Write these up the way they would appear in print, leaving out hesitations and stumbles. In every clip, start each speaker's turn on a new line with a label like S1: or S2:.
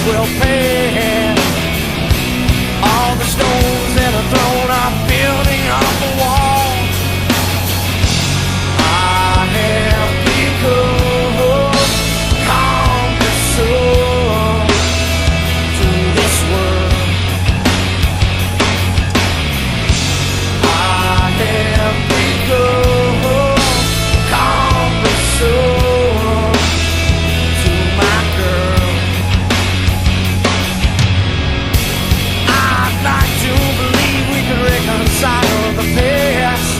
S1: will pay. All the stones that are thrown are building up a wall. I have become conqueror to this world. I have become conqueror to my girl. I'd like to believe we could reconcile the past,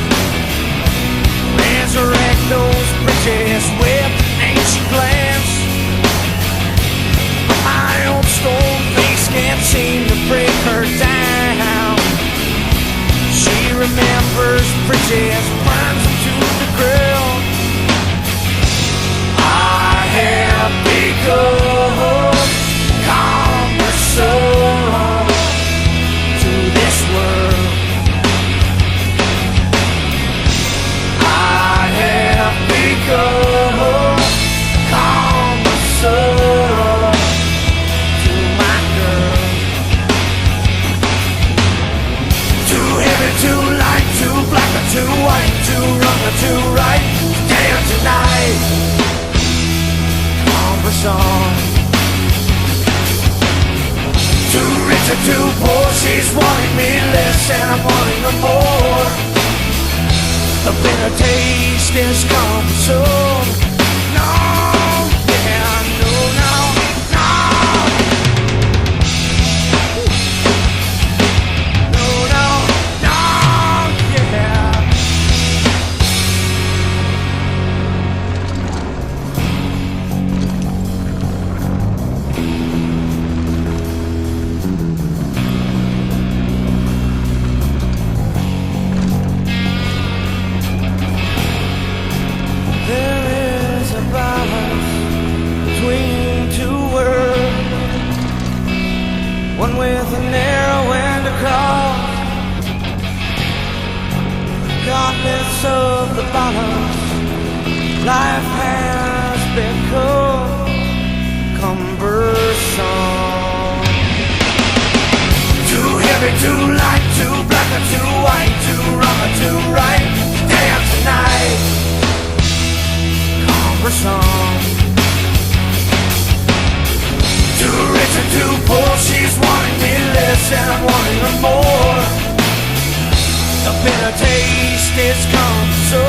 S1: resurrect those bridges with ancient glance. My old stone face can't seem to break her down. She remembers bridges, burns them to the ground. I have become conqueror to this world. I have become conqueror to my girl. Too heavy, too light, too black or too white, too wrong or too right. Damn tonight, conversation. Too rich or too poor, she's wanting me less and I'm wanting her more. The bitter taste is come soon. No, yeah, no, no, no. No, no, no, yeah. There is a balance between two worlds, one with a narrow end across. Regardless of the balance, life has become cumbersome. Too heavy, too light, too black or too white, too wrong or too right. Damn tonight, conversation. Too rich or too poor, she's wanting me less and I'm wanting her more. The bitter taste is come so